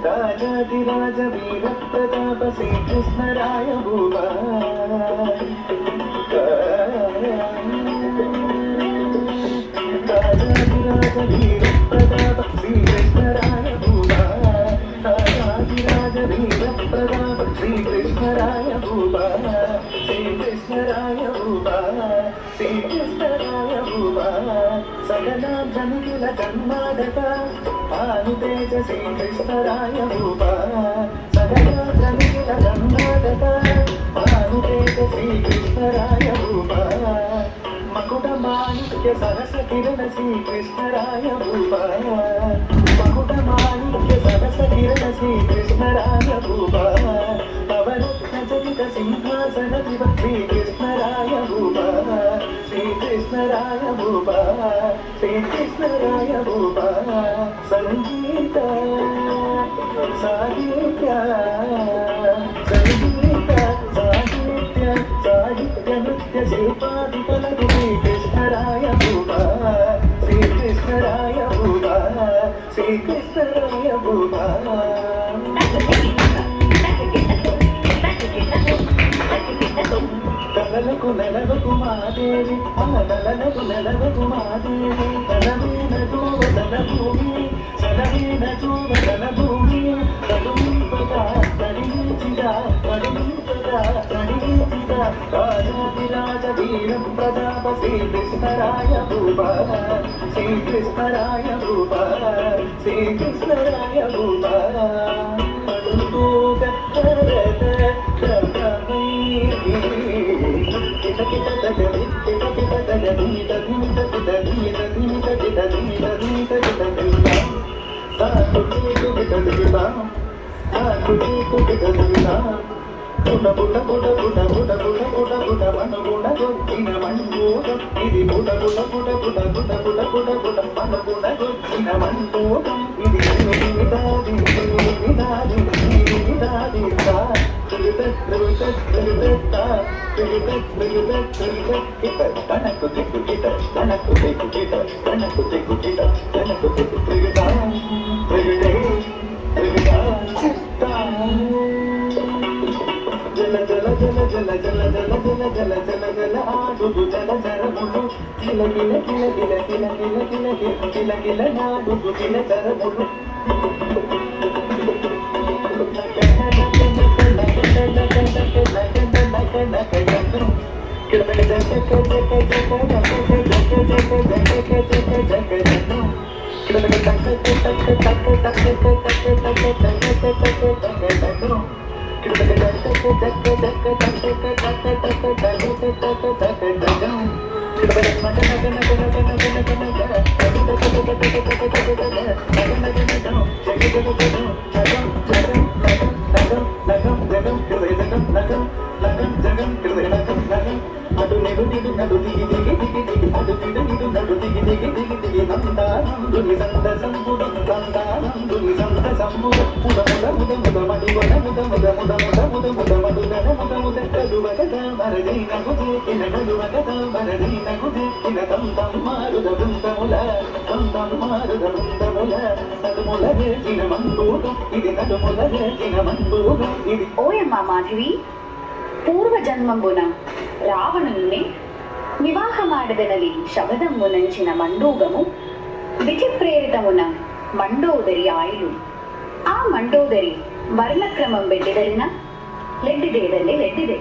రాజాధిరాజ వీర ప్రతాప శ్రీకృష్ణరాయ భూవా రాజాధిరాజ వీర ప్రతాప శ్రీకృష్ణరాయ భూవా రాజాధిరాజ వీర ప్రతాప శ్రీకృష్ణరాయ భూవా శ్రీకృష్ణరాయ భూవా శ్రీకృష్ణరాయ భూవా సకల జనుల కర్ణాటక ఆనుతేజ శ్రీకృష్ణరాయ భూవా సకల జనుల కర్ణాటక ఆనుతేజ శ్రీకృష్ణరాయ భూవా మకుట మాణిక్య సహస కిరణ శ్రీకృష్ణరాయ భూవా మకుట మాణిక్య సహస కిరణ శ్రీకృష్ణరాయ భూవా పవరత్న చరిత సింహాసన దివ శ్రీకృష్ణరాయ భూవా శ్రీకృష్ణరాయ భూవా శ్రీకృష్ణరాయ భూవా సంగీత సాహిత్య సంగీత సాహిత్య సాహిత్య నృత్య శిల్పాదికలకు శ్రీకృష్ణరాయ భూవా శ్రీకృష్ణరాయ భూవా శ్రీకృష్ణరాయ భూవా కలలకు నెలవకు మాదేవి కలలకు నెలవకు మాదేవి కలవీన చూవదన భూమి సలవీన చూవదన భూమి కడుంపగా కడిగించిగా కడుంపగా కడిగించిగా రాజాధిరాజ వీర ప్రతాప శ్రీకృష్ణరాయ భూవా శ్రీకృష్ణరాయ భూవా శ్రీకృష్ణరాయ భూవా జల జల జల జల జల జల జల జల జల జల ఆడుగు జల జరములు కిల కిల కిల కిల కిల కిల కిల కిల కిల కిల నాడుగు కిల జరములు ఓయమ్మ మాధవి పూర్వ జన్మంబున రావణుని వివాహమాడదనలి శబదమునంచిన మండూగము విధి ప్రేరితమున మండోదరి ఆయులు ఆ ಮಂಡೋದರಿ ವರ್ಣಕ್ರಮಂ ಬೆಡ್ಡಿದರಿನ ಲೆಡ್ಡಿದೆ ಲೆಡ್ಡಿದೆ